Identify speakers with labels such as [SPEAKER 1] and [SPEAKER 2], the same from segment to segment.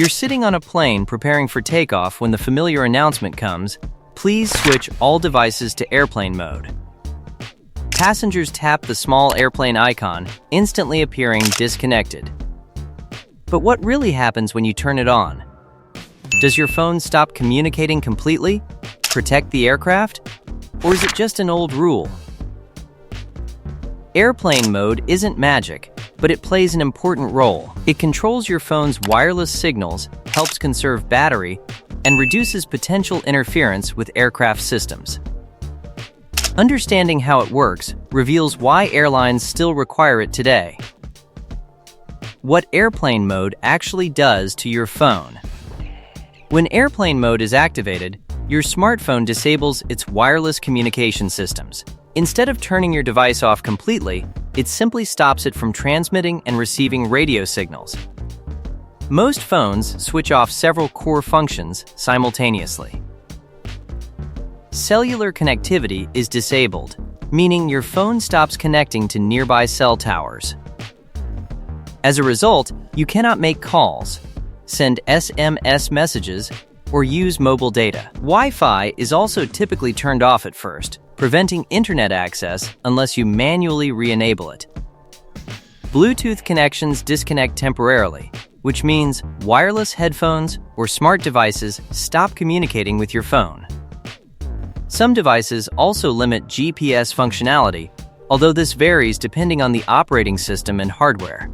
[SPEAKER 1] You're sitting on a plane preparing for takeoff when the familiar announcement comes, "Please switch all devices to airplane mode." Passengers tap the small airplane icon, instantly appearing disconnected. But what really happens when you turn it on? Does your phone stop communicating completely? Protect the aircraft? Or is it just an old rule? Airplane mode isn't magic, but it plays an important role. It controls your phone's wireless signals, helps conserve battery, and reduces potential interference with aircraft systems. Understanding how it works reveals why airlines still require it today. What airplane mode actually does to your phone. When airplane mode is activated, your smartphone disables its wireless communication systems. Instead of turning your device off completely, it simply stops it from transmitting and receiving radio signals. Most phones switch off several core functions simultaneously. Cellular connectivity is disabled, meaning your phone stops connecting to nearby cell towers. As a result, you cannot make calls, send SMS messages, or use mobile data. Wi-Fi is also typically turned off at first, preventing internet access unless you manually re-enable it. Bluetooth connections disconnect temporarily, which means wireless headphones or smart devices stop communicating with your phone. Some devices also limit GPS functionality, although this varies depending on the operating system and hardware.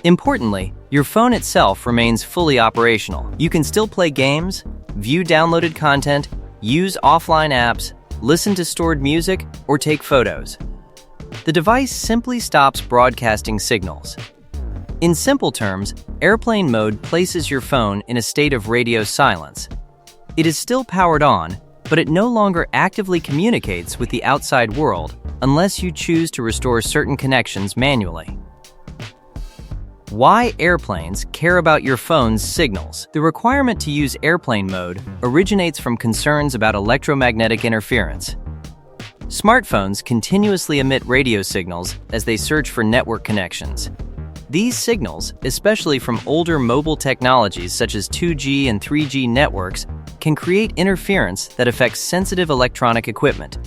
[SPEAKER 1] Importantly, your phone itself remains fully operational. You can still play games, view downloaded content, use offline apps, listen to stored music, or take photos. The device simply stops broadcasting signals. In simple terms, airplane mode places your phone in a state of radio silence. It is still powered on, but it no longer actively communicates with the outside world unless you choose to restore certain connections manually. Why airplanes care about your phone's signals. The requirement to use airplane mode originates from concerns about electromagnetic interference. Smartphones continuously emit radio signals as they search for network connections. These signals, especially from older mobile technologies such as 2G and 3G networks, can create interference that affects sensitive electronic equipment.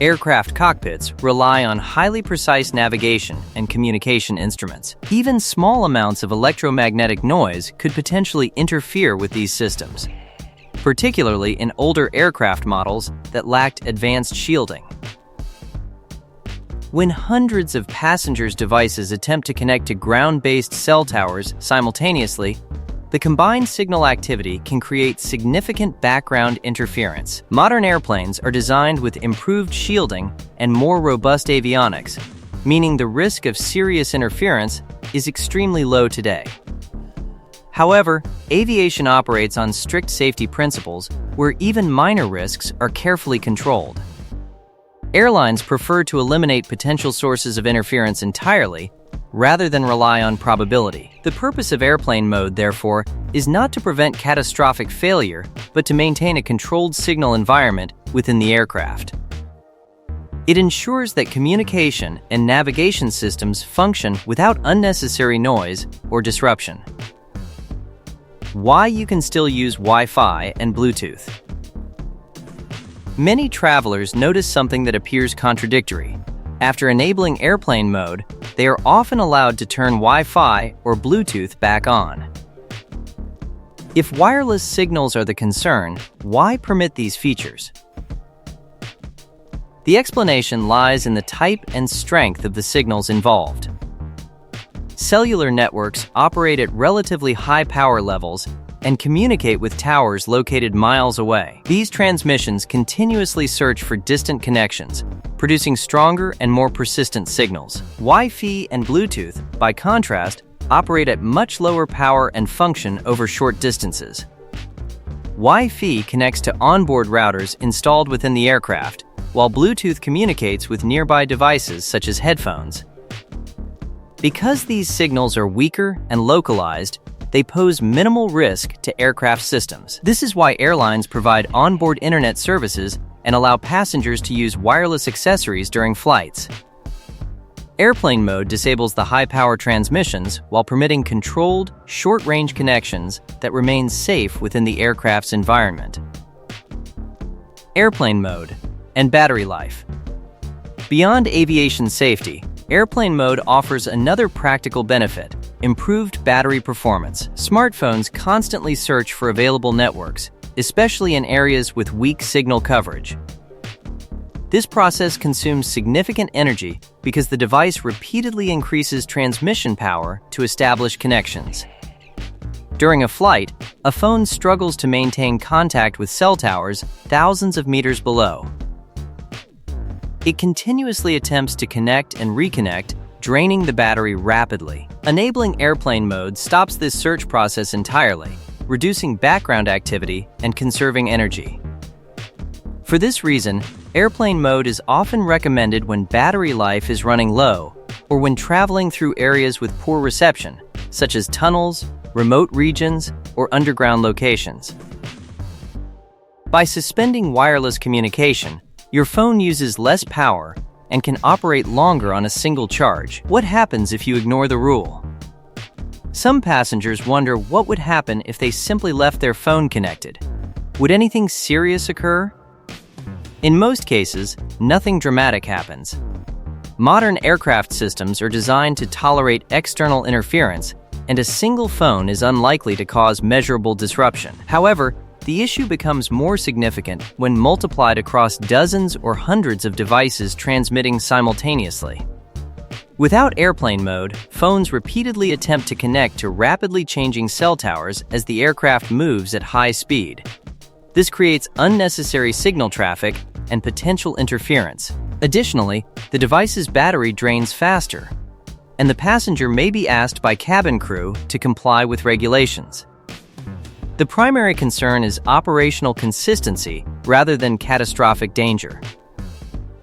[SPEAKER 1] Aircraft cockpits rely on highly precise navigation and communication instruments. Even small amounts of electromagnetic noise could potentially interfere with these systems, particularly in older aircraft models that lacked advanced shielding. When hundreds of passengers' devices attempt to connect to ground-based cell towers simultaneously, the combined signal activity can create significant background interference. Modern airplanes are designed with improved shielding and more robust avionics, meaning the risk of serious interference is extremely low today. However, aviation operates on strict safety principles where even minor risks are carefully controlled. Airlines prefer to eliminate potential sources of interference entirely rather than rely on probability. The purpose of airplane mode, therefore, is not to prevent catastrophic failure, but to maintain a controlled signal environment within the aircraft. It ensures that communication and navigation systems function without unnecessary noise or disruption. Why you can still use Wi-Fi and Bluetooth. Many travelers notice something that appears contradictory. After enabling airplane mode, they are often allowed to turn Wi-Fi or Bluetooth back on. If wireless signals are the concern, why permit these features? The explanation lies in the type and strength of the signals involved. Cellular networks operate at relatively high power levels and communicate with towers located miles away. These transmissions continuously search for distant connections, producing stronger and more persistent signals. Wi-Fi and Bluetooth, by contrast, operate at much lower power and function over short distances. Wi-Fi connects to onboard routers installed within the aircraft, while Bluetooth communicates with nearby devices such as headphones. Because these signals are weaker and localized, they pose minimal risk to aircraft systems. This is why airlines provide onboard internet services and allow passengers to use wireless accessories during flights. Airplane mode disables the high-power transmissions while permitting controlled, short-range connections that remain safe within the aircraft's environment. Airplane mode and battery life. Beyond aviation safety, airplane mode offers another practical benefit: improved battery performance. Smartphones constantly search for available networks, especially in areas with weak signal coverage. This process consumes significant energy because the device repeatedly increases transmission power to establish connections. During a flight, a phone struggles to maintain contact with cell towers thousands of meters below. It continuously attempts to connect and reconnect, draining the battery rapidly. Enabling airplane mode stops this search process entirely, reducing background activity and conserving energy. For this reason, airplane mode is often recommended when battery life is running low or when traveling through areas with poor reception, such as tunnels, remote regions, or underground locations. By suspending wireless communication, your phone uses less power and can operate longer on a single charge. What happens if you ignore the rule? Some passengers wonder what would happen if they simply left their phone connected. Would anything serious occur? In most cases, nothing dramatic happens. Modern aircraft systems are designed to tolerate external interference, and a single phone is unlikely to cause measurable disruption. However, the issue becomes more significant when multiplied across dozens or hundreds of devices transmitting simultaneously. Without airplane mode, phones repeatedly attempt to connect to rapidly changing cell towers as the aircraft moves at high speed. This creates unnecessary signal traffic and potential interference. Additionally, the device's battery drains faster, and the passenger may be asked by cabin crew to comply with regulations. The primary concern is operational consistency rather than catastrophic danger.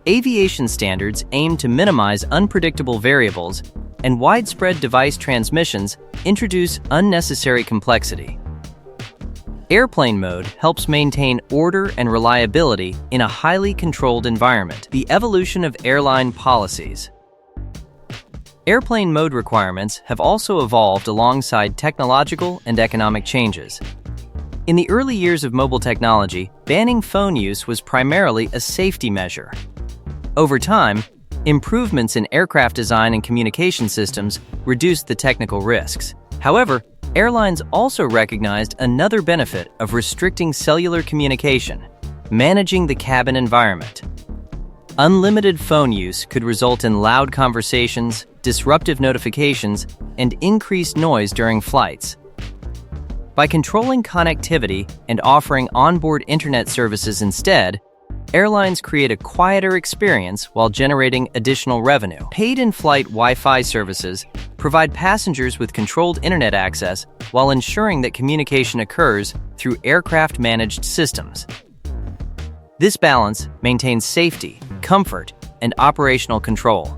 [SPEAKER 1] Aviation standards aim to minimize unpredictable variables, and widespread device transmissions introduce unnecessary complexity. Airplane mode helps maintain order and reliability in a highly controlled environment. The evolution of airline policies. Airplane mode requirements have also evolved alongside technological and economic changes. In the early years of mobile technology, banning phone use was primarily a safety measure. Over time, improvements in aircraft design and communication systems reduced the technical risks. However, airlines also recognized another benefit of restricting cellular communication: managing the cabin environment. Unlimited phone use could result in loud conversations, disruptive notifications, and increased noise during flights. By controlling connectivity and offering onboard internet services instead, airlines create a quieter experience while generating additional revenue. Paid in-flight Wi-Fi services provide passengers with controlled internet access while ensuring that communication occurs through aircraft-managed systems. This balance maintains safety, comfort, and operational control.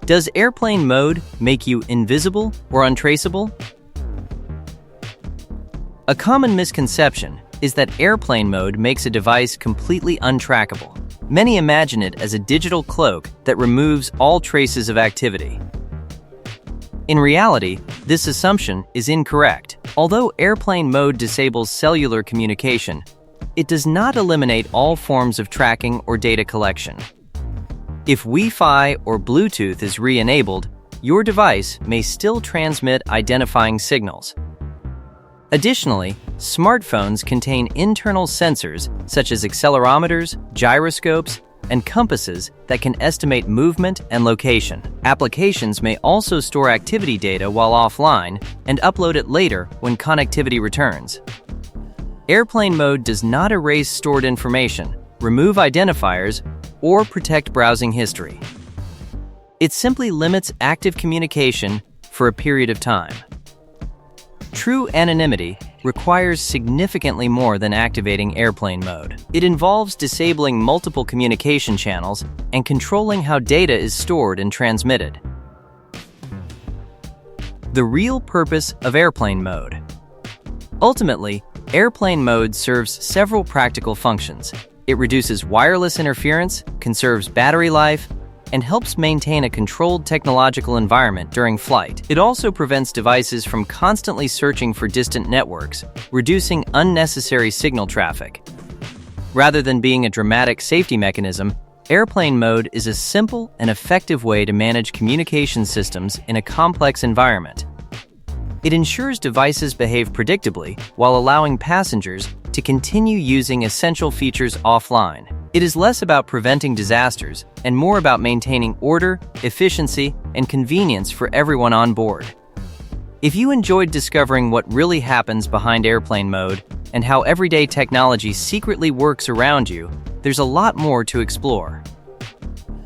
[SPEAKER 1] Does airplane mode make you invisible or untraceable? A common misconception is that airplane mode makes a device completely untrackable. Many imagine it as a digital cloak that removes all traces of activity. In reality, this assumption is incorrect. Although airplane mode disables cellular communication, it does not eliminate all forms of tracking or data collection. If Wi-Fi or Bluetooth is re-enabled, your device may still transmit identifying signals. Additionally, smartphones contain internal sensors such as accelerometers, gyroscopes, and compasses that can estimate movement and location. Applications may also store activity data while offline and upload it later when connectivity returns. Airplane mode does not erase stored information, remove identifiers, or protect browsing history. It simply limits active communication for a period of time. True anonymity requires significantly more than activating airplane mode. It involves disabling multiple communication channels and controlling how data is stored and transmitted. The real purpose of airplane mode. Ultimately, airplane mode serves several practical functions. It reduces wireless interference, conserves battery life, and helps maintain a controlled technological environment during flight. It also prevents devices from constantly searching for distant networks, reducing unnecessary signal traffic. Rather than being a dramatic safety mechanism, airplane mode is a simple and effective way to manage communication systems in a complex environment. It ensures devices behave predictably while allowing passengers to continue using essential features offline. It is less about preventing disasters and more about maintaining order, efficiency, and convenience for everyone on board. If you enjoyed discovering what really happens behind airplane mode and how everyday technology secretly works around you, there's a lot more to explore.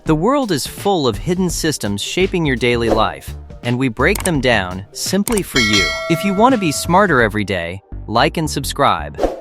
[SPEAKER 1] The world is full of hidden systems shaping your daily life, and we break them down simply for you. If you want to be smarter every day, like and subscribe.